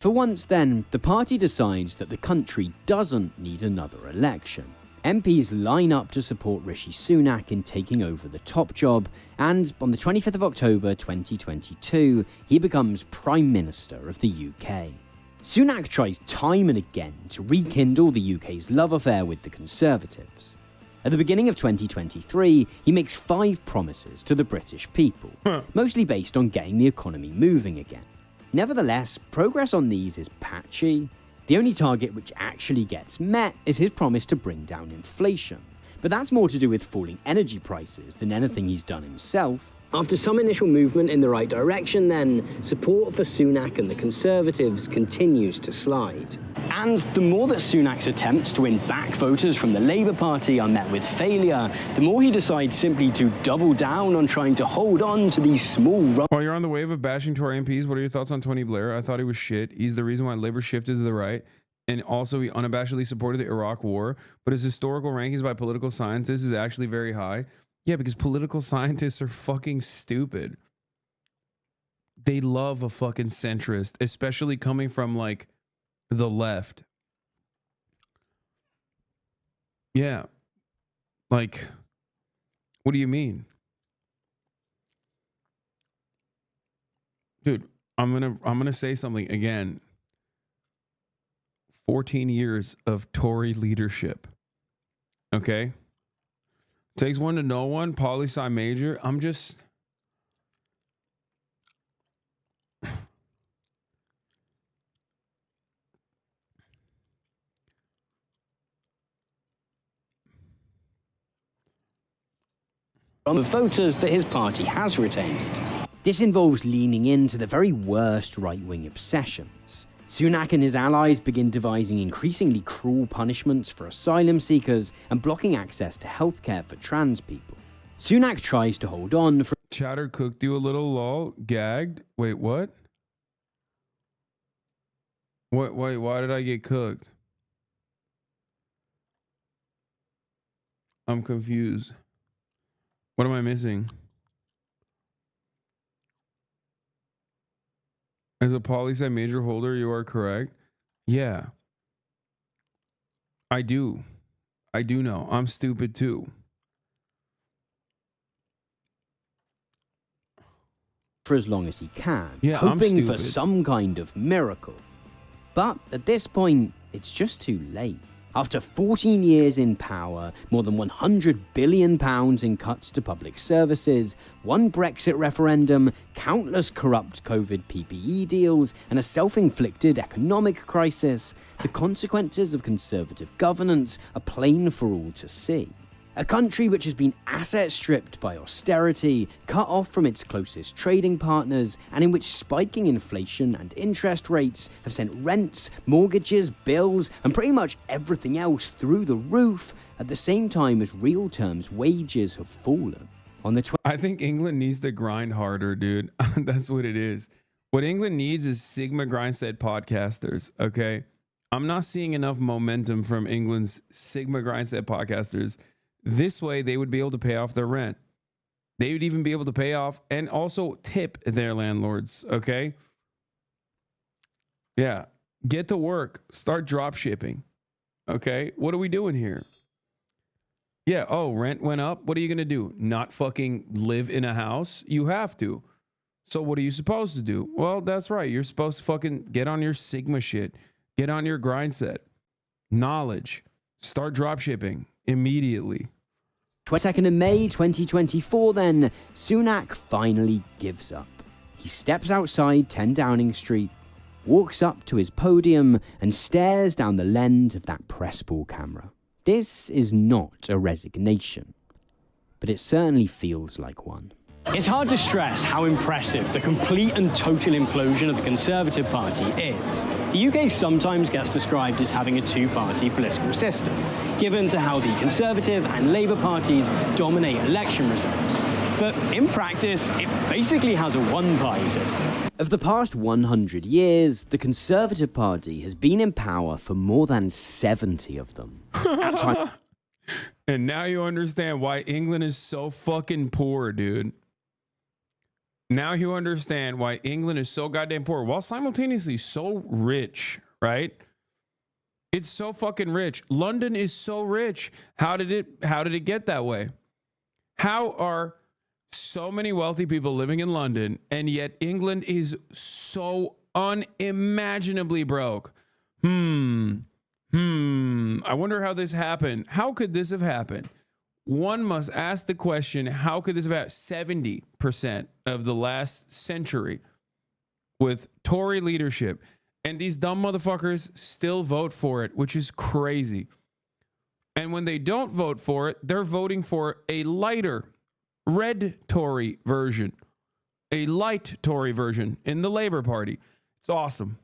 For once then, the party decides that the country doesn't need another election. MPs line up to support Rishi Sunak in taking over the top job, and on the 25th of October 2022, he becomes Prime Minister of the UK. Sunak tries time and again to rekindle the UK's love affair with the Conservatives. At the beginning of 2023, he makes 5 promises to the British people, mostly based on getting the economy moving again. Nevertheless, progress on these is patchy. The only target which actually gets met is his promise to bring down inflation, but that's more to do with falling energy prices than anything he's done himself. After some initial movement in the right direction then, support for Sunak and the Conservatives continues to slide. And the more that Sunak's attempts to win back voters from the Labour Party are met with failure, the more he decides simply to double down on trying to hold on to these small... While you're on the wave of bashing Tory MPs, what are your thoughts on Tony Blair? I thought he was shit. He's the reason why Labour shifted to the right. And also, he unabashedly supported the Iraq War. But his historical rankings by political scientists is actually very high. Yeah, because political scientists are fucking stupid. They love a fucking centrist, especially coming from, like, the left. Yeah. Like, what do you mean? Dude, I'm gonna say something again. 14 years of Tory leadership. Okay? Takes one to know one, poli-sci major. I'm just... from the voters that his party has retained. This involves leaning into the very worst right-wing obsessions. Sunak and his allies begin devising increasingly cruel punishments for asylum seekers and blocking access to healthcare for trans people. Sunak tries to hold on for... Chatter cooked you a little, lol. Gagged? Wait, what? Wait, why did I get cooked? I'm confused. What am I missing? As a poli-sci major holder, you are correct. Yeah. I do. I do know. I'm stupid too. For as long as he can, Yeah, hoping for some kind of miracle. But at this point, it's just too late. After 14 years in power, more than £100 billion in cuts to public services, one Brexit referendum, countless corrupt COVID PPE deals, and a self-inflicted economic crisis, the consequences of Conservative governance are plain for all to see. A country which has been asset stripped by austerity, cut off from its closest trading partners, and in which spiking inflation and interest rates have sent rents, mortgages, bills, and pretty much everything else through the roof, at the same time as real terms wages have fallen. I think England needs to grind harder, dude. That's what it is. What England needs is Sigma Grindset podcasters, okay? I'm not seeing enough momentum from England's Sigma Grindset podcasters. This way, they would be able to pay off their rent. They would even be able to pay off and also tip their landlords, okay? Yeah. Get to work. Start drop shipping, okay? What are we doing here? Yeah, oh, rent went up. What are you going to do? Not fucking live in a house? You have to. So what are you supposed to do? Well, that's right. You're supposed to fucking get on your Sigma shit. Get on your grind set. Knowledge. Start drop shipping immediately. 22nd of May 2024 then, Sunak finally gives up. He steps outside 10 Downing Street, walks up to his podium and stares down the lens of that press ball camera. This is not a resignation, but it certainly feels like one. It's hard to stress how impressive the complete and total implosion of the Conservative Party is. The UK sometimes gets described as having a two-party political system, given to how the Conservative and Labour parties dominate election results. But in practice, it basically has a one-party system. Of the past 100 years, the Conservative Party has been in power for more than 70 of them. At times. And now you understand why England is so fucking poor, dude. Now you understand why England is so goddamn poor while simultaneously so rich, right? It's so fucking rich. London is so rich. How did it get that way? How are so many wealthy people living in London and yet England is so unimaginably broke? I wonder how this happened. How could this have happened? One must ask the question, how could this have happened? 70% of the last century with Tory leadership, and these dumb motherfuckers still vote for it, which is crazy. And when they don't vote for it, they're voting for a lighter red Tory version, a light Tory version in the Labour Party. It's awesome.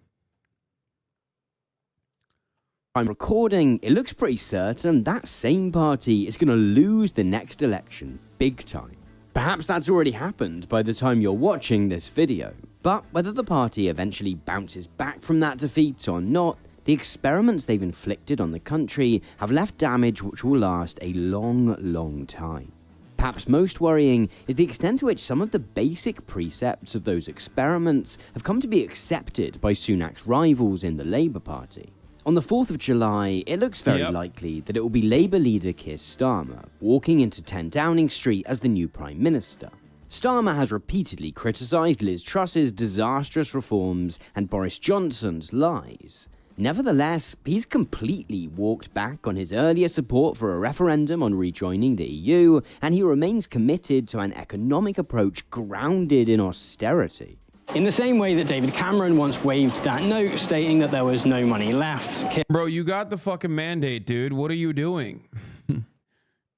I'm recording, it looks pretty certain that same party is going to lose the next election big time. Perhaps that's already happened by the time you're watching this video, but whether the party eventually bounces back from that defeat or not, the experiments they've inflicted on the country have left damage which will last a long time. Perhaps most worrying is the extent to which some of the basic precepts of those experiments have come to be accepted by Sunak's rivals in the Labour Party. On the 4th of July, it looks very likely that it will be Labour leader Keir Starmer walking into 10 Downing Street as the new Prime Minister. Starmer has repeatedly criticised Liz Truss's disastrous reforms and Boris Johnson's lies. Nevertheless, he's completely walked back on his earlier support for a referendum on rejoining the EU, and he remains committed to an economic approach grounded in austerity. In the same way that David Cameron once waved that note stating that there was no money left. Bro, you got the fucking mandate, dude. What are you doing?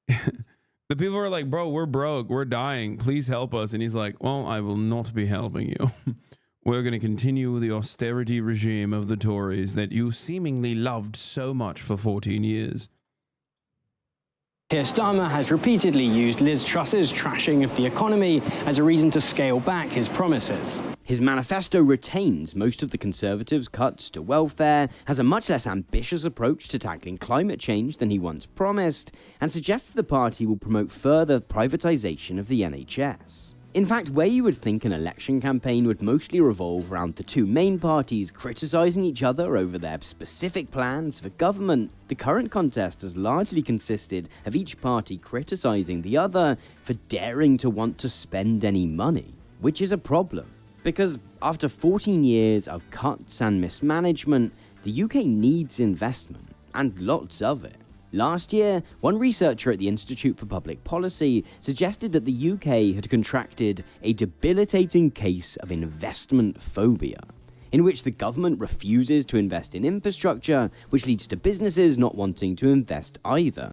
The people are like, bro, we're broke. We're dying. Please help us. And he's like, well, I will not be helping you. We're going to continue the austerity regime of the Tories that you seemingly loved so much for 14 years. Keir Starmer has repeatedly used Liz Truss's trashing of the economy as a reason to scale back his promises. His manifesto retains most of the Conservatives' cuts to welfare, has a much less ambitious approach to tackling climate change than he once promised, and suggests the party will promote further privatization of the NHS. In fact, where you would think an election campaign would mostly revolve around the two main parties criticising each other over their specific plans for government, the current contest has largely consisted of each party criticising the other for daring to want to spend any money, which is a problem. Because after 14 years of cuts and mismanagement, the UK needs investment, and lots of it. Last year, one researcher at the Institute for Public Policy suggested that the UK had contracted a debilitating case of investment phobia, in which the government refuses to invest in infrastructure, which leads to businesses not wanting to invest either.